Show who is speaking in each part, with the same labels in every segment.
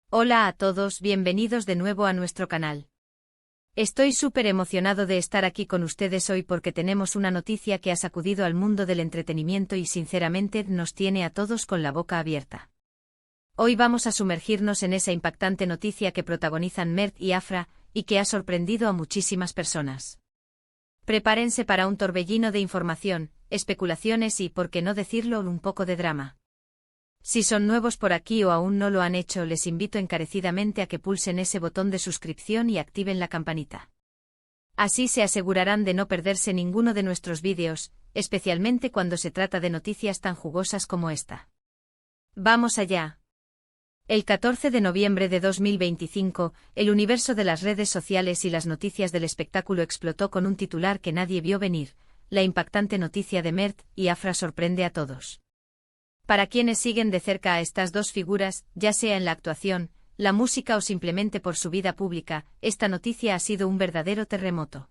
Speaker 1: Hola a todos, bienvenidos de nuevo a nuestro canal. Estoy súper emocionado de estar aquí con ustedes hoy porque tenemos una noticia que ha sacudido al mundo del entretenimiento y sinceramente nos tiene a todos con la boca abierta. Hoy vamos a sumergirnos en esa impactante noticia que protagonizan Mert y Afra, y que ha sorprendido a muchísimas personas. Prepárense para un torbellino de información, especulaciones y, por qué no decirlo, un poco de drama. Si son nuevos por aquí o aún no lo han hecho, les invito encarecidamente a que pulsen ese botón de suscripción y activen la campanita. Así se asegurarán de no perderse ninguno de nuestros vídeos, especialmente cuando se trata de noticias tan jugosas como esta. ¡Vamos allá! El 14 de noviembre de 2025, el universo de las redes sociales y las noticias del espectáculo explotó con un titular que nadie vio venir: la impactante noticia de Mert y Afra sorprende a todos. Para quienes siguen de cerca a estas dos figuras, ya sea en la actuación, la música o simplemente por su vida pública, esta noticia ha sido un verdadero terremoto.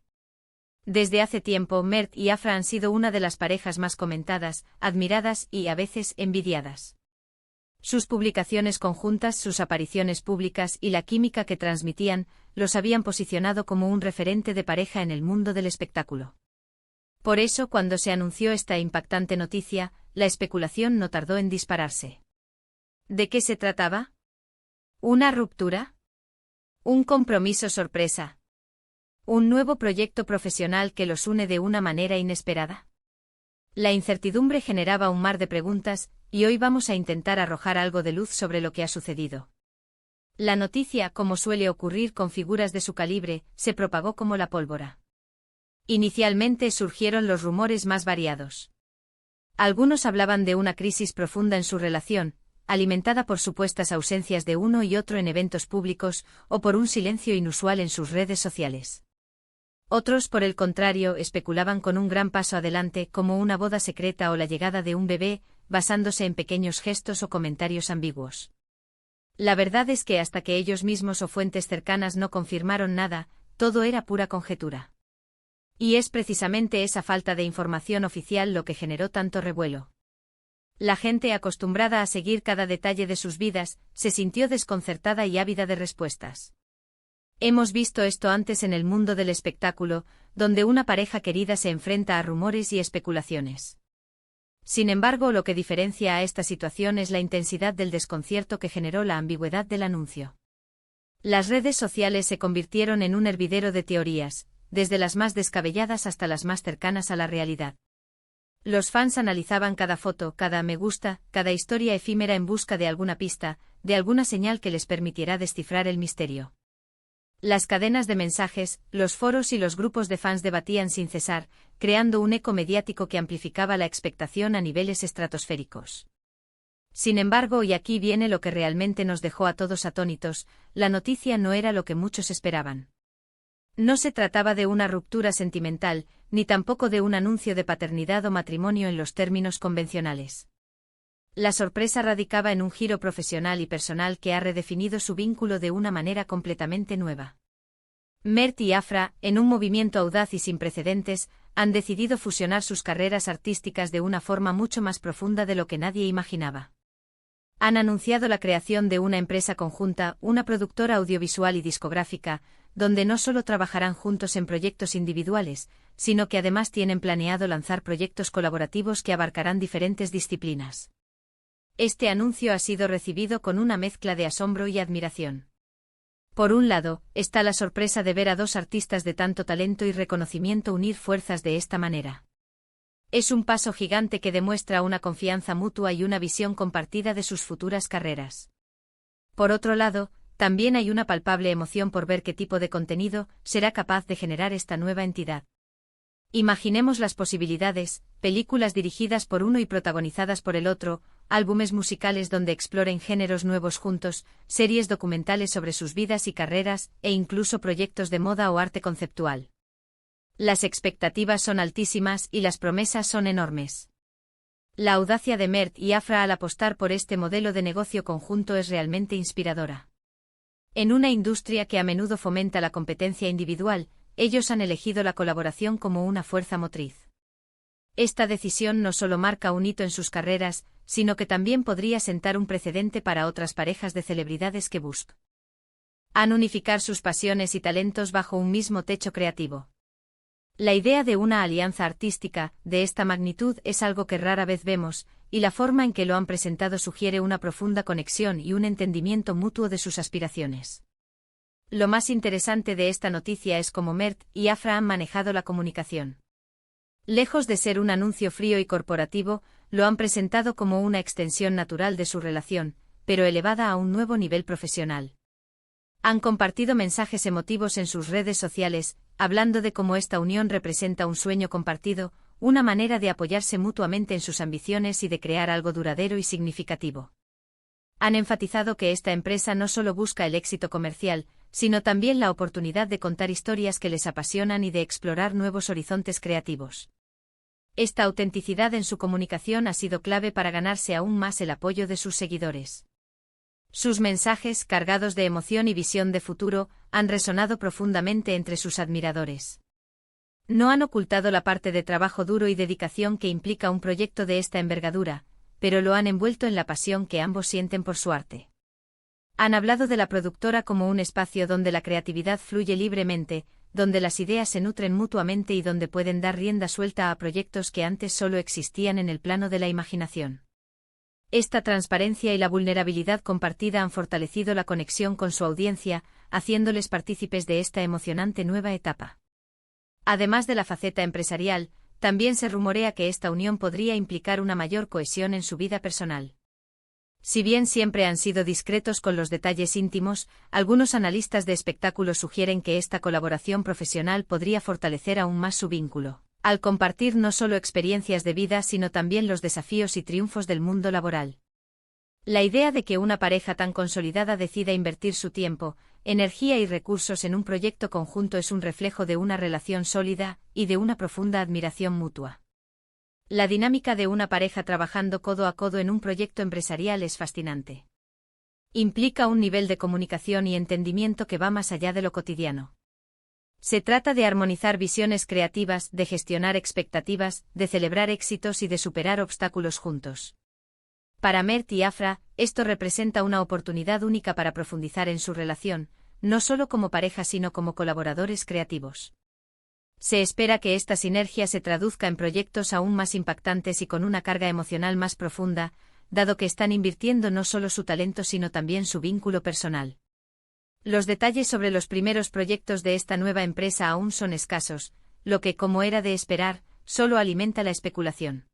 Speaker 1: Desde hace tiempo, Mert y Afra han sido una de las parejas más comentadas, admiradas y, a veces, envidiadas. Sus publicaciones conjuntas, sus apariciones públicas y la química que transmitían, los habían posicionado como un referente de pareja en el mundo del espectáculo. Por eso, cuando se anunció esta impactante noticia, la especulación no tardó en dispararse. ¿De qué se trataba? ¿Una ruptura? ¿Un compromiso sorpresa? ¿Un nuevo proyecto profesional que los une de una manera inesperada? La incertidumbre generaba un mar de preguntas, y hoy vamos a intentar arrojar algo de luz sobre lo que ha sucedido. La noticia, como suele ocurrir con figuras de su calibre, se propagó como la pólvora. Inicialmente surgieron los rumores más variados. Algunos hablaban de una crisis profunda en su relación, alimentada por supuestas ausencias de uno y otro en eventos públicos, o por un silencio inusual en sus redes sociales. Otros, por el contrario, especulaban con un gran paso adelante, como una boda secreta o la llegada de un bebé, basándose en pequeños gestos o comentarios ambiguos. La verdad es que hasta que ellos mismos o fuentes cercanas no confirmaron nada, todo era pura conjetura. Y es precisamente esa falta de información oficial lo que generó tanto revuelo. La gente, acostumbrada a seguir cada detalle de sus vidas, se sintió desconcertada y ávida de respuestas. Hemos visto esto antes en el mundo del espectáculo, donde una pareja querida se enfrenta a rumores y especulaciones. Sin embargo, lo que diferencia a esta situación es la intensidad del desconcierto que generó la ambigüedad del anuncio. Las redes sociales se convirtieron en un hervidero de teorías, desde las más descabelladas hasta las más cercanas a la realidad. Los fans analizaban cada foto, cada me gusta, cada historia efímera en busca de alguna pista, de alguna señal que les permitiera descifrar el misterio. Las cadenas de mensajes, los foros y los grupos de fans debatían sin cesar, creando un eco mediático que amplificaba la expectación a niveles estratosféricos. Sin embargo, y aquí viene lo que realmente nos dejó a todos atónitos, la noticia no era lo que muchos esperaban. No se trataba de una ruptura sentimental, ni tampoco de un anuncio de paternidad o matrimonio en los términos convencionales. La sorpresa radicaba en un giro profesional y personal que ha redefinido su vínculo de una manera completamente nueva. Mert y Afra, en un movimiento audaz y sin precedentes, han decidido fusionar sus carreras artísticas de una forma mucho más profunda de lo que nadie imaginaba. Han anunciado la creación de una empresa conjunta, una productora audiovisual y discográfica, donde no solo trabajarán juntos en proyectos individuales, sino que además tienen planeado lanzar proyectos colaborativos que abarcarán diferentes disciplinas. Este anuncio ha sido recibido con una mezcla de asombro y admiración. Por un lado, está la sorpresa de ver a dos artistas de tanto talento y reconocimiento unir fuerzas de esta manera. Es un paso gigante que demuestra una confianza mutua y una visión compartida de sus futuras carreras. Por otro lado, también hay una palpable emoción por ver qué tipo de contenido será capaz de generar esta nueva entidad. Imaginemos las posibilidades: películas dirigidas por uno y protagonizadas por el otro, álbumes musicales donde exploren géneros nuevos juntos, series documentales sobre sus vidas y carreras, e incluso proyectos de moda o arte conceptual. Las expectativas son altísimas y las promesas son enormes. La audacia de Mert y Afra al apostar por este modelo de negocio conjunto es realmente inspiradora. En una industria que a menudo fomenta la competencia individual, ellos han elegido la colaboración como una fuerza motriz. Esta decisión no solo marca un hito en sus carreras, sino que también podría sentar un precedente para otras parejas de celebridades que buscan unificar sus pasiones y talentos bajo un mismo techo creativo. La idea de una alianza artística de esta magnitud es algo que rara vez vemos, y la forma en que lo han presentado sugiere una profunda conexión y un entendimiento mutuo de sus aspiraciones. Lo más interesante de esta noticia es cómo Mert y Afra han manejado la comunicación. Lejos de ser un anuncio frío y corporativo, lo han presentado como una extensión natural de su relación, pero elevada a un nuevo nivel profesional. Han compartido mensajes emotivos en sus redes sociales, hablando de cómo esta unión representa un sueño compartido, una manera de apoyarse mutuamente en sus ambiciones y de crear algo duradero y significativo. Han enfatizado que esta empresa no solo busca el éxito comercial, sino también la oportunidad de contar historias que les apasionan y de explorar nuevos horizontes creativos. Esta autenticidad en su comunicación ha sido clave para ganarse aún más el apoyo de sus seguidores. Sus mensajes, cargados de emoción y visión de futuro, han resonado profundamente entre sus admiradores. No han ocultado la parte de trabajo duro y dedicación que implica un proyecto de esta envergadura, pero lo han envuelto en la pasión que ambos sienten por su arte. Han hablado de la productora como un espacio donde la creatividad fluye libremente, donde las ideas se nutren mutuamente y donde pueden dar rienda suelta a proyectos que antes solo existían en el plano de la imaginación. Esta transparencia y la vulnerabilidad compartida han fortalecido la conexión con su audiencia, haciéndoles partícipes de esta emocionante nueva etapa. Además de la faceta empresarial, también se rumorea que esta unión podría implicar una mayor cohesión en su vida personal. Si bien siempre han sido discretos con los detalles íntimos, algunos analistas de espectáculos sugieren que esta colaboración profesional podría fortalecer aún más su vínculo, al compartir no solo experiencias de vida sino también los desafíos y triunfos del mundo laboral. La idea de que una pareja tan consolidada decida invertir su tiempo, energía y recursos en un proyecto conjunto es un reflejo de una relación sólida y de una profunda admiración mutua. La dinámica de una pareja trabajando codo a codo en un proyecto empresarial es fascinante. Implica un nivel de comunicación y entendimiento que va más allá de lo cotidiano. Se trata de armonizar visiones creativas, de gestionar expectativas, de celebrar éxitos y de superar obstáculos juntos. Para Mert y Afra, esto representa una oportunidad única para profundizar en su relación, no solo como pareja sino como colaboradores creativos. Se espera que esta sinergia se traduzca en proyectos aún más impactantes y con una carga emocional más profunda, dado que están invirtiendo no solo su talento sino también su vínculo personal. Los detalles sobre los primeros proyectos de esta nueva empresa aún son escasos, lo que, como era de esperar, solo alimenta la especulación.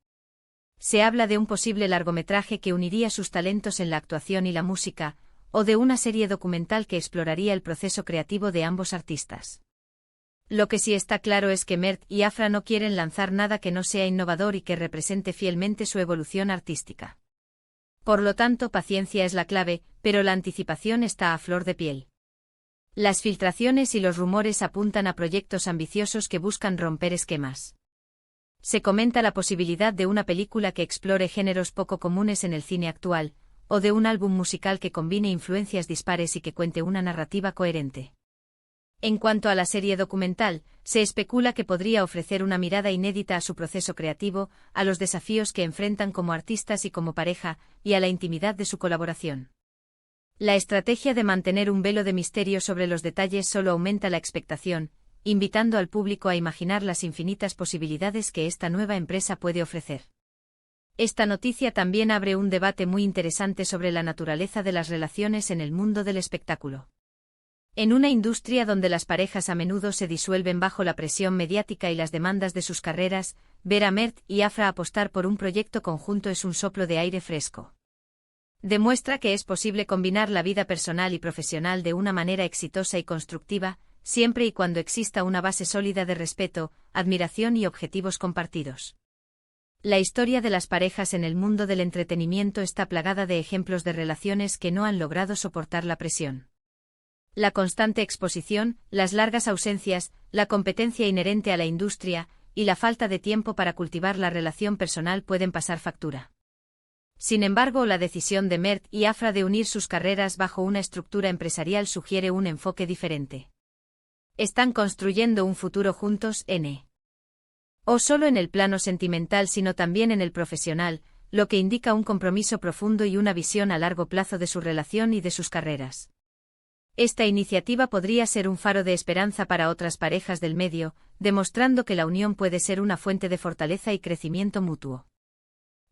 Speaker 1: Se habla de un posible largometraje que uniría sus talentos en la actuación y la música, o de una serie documental que exploraría el proceso creativo de ambos artistas. Lo que sí está claro es que Mert y Afra no quieren lanzar nada que no sea innovador y que represente fielmente su evolución artística. Por lo tanto, paciencia es la clave, pero la anticipación está a flor de piel. Las filtraciones y los rumores apuntan a proyectos ambiciosos que buscan romper esquemas. Se comenta la posibilidad de una película que explore géneros poco comunes en el cine actual, o de un álbum musical que combine influencias dispares y que cuente una narrativa coherente. En cuanto a la serie documental, se especula que podría ofrecer una mirada inédita a su proceso creativo, a los desafíos que enfrentan como artistas y como pareja, y a la intimidad de su colaboración. La estrategia de mantener un velo de misterio sobre los detalles solo aumenta la expectación, invitando al público a imaginar las infinitas posibilidades que esta nueva empresa puede ofrecer. Esta noticia también abre un debate muy interesante sobre la naturaleza de las relaciones en el mundo del espectáculo. En una industria donde las parejas a menudo se disuelven bajo la presión mediática y las demandas de sus carreras, ver a Mert y Afra apostar por un proyecto conjunto es un soplo de aire fresco. Demuestra que es posible combinar la vida personal y profesional de una manera exitosa y constructiva, siempre y cuando exista una base sólida de respeto, admiración y objetivos compartidos. La historia de las parejas en el mundo del entretenimiento está plagada de ejemplos de relaciones que no han logrado soportar la presión. La constante exposición, las largas ausencias, la competencia inherente a la industria, y la falta de tiempo para cultivar la relación personal pueden pasar factura. Sin embargo, la decisión de Mert y Afra de unir sus carreras bajo una estructura empresarial sugiere un enfoque diferente. Están construyendo un futuro juntos, no solo en el plano sentimental sino también en el profesional. lo que indica un compromiso profundo y una visión a largo plazo de su relación y de sus carreras. Esta iniciativa podría ser un faro de esperanza para otras parejas del medio, demostrando que la unión puede ser una fuente de fortaleza y crecimiento mutuo.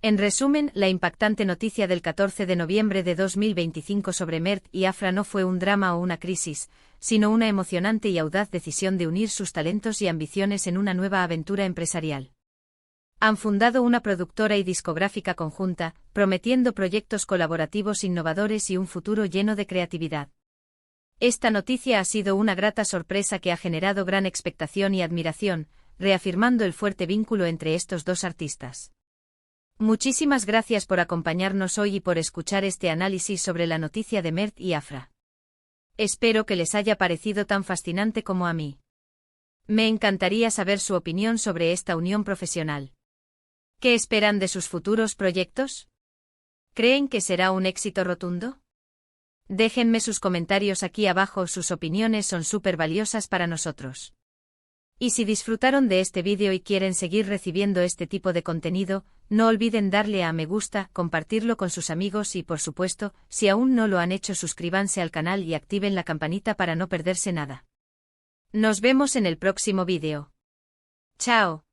Speaker 1: En resumen, la impactante noticia del 14 de noviembre de 2025 sobre Mert y Afra no fue un drama o una crisis, sino una emocionante y audaz decisión de unir sus talentos y ambiciones en una nueva aventura empresarial. Han fundado una productora y discográfica conjunta, prometiendo proyectos colaborativos innovadores y un futuro lleno de creatividad. Esta noticia ha sido una grata sorpresa que ha generado gran expectación y admiración, reafirmando el fuerte vínculo entre estos dos artistas. Muchísimas gracias por acompañarnos hoy y por escuchar este análisis sobre la noticia de Mert y Afra. Espero que les haya parecido tan fascinante como a mí. Me encantaría saber su opinión sobre esta unión profesional. ¿Qué esperan de sus futuros proyectos? ¿Creen que será un éxito rotundo? Déjenme sus comentarios aquí abajo, sus opiniones son súper valiosas para nosotros. Y si disfrutaron de este vídeo y quieren seguir recibiendo este tipo de contenido, no olviden darle a me gusta, compartirlo con sus amigos y, por supuesto, si aún no lo han hecho, suscríbanse al canal y activen la campanita para no perderse nada. Nos vemos en el próximo vídeo. ¡Chao!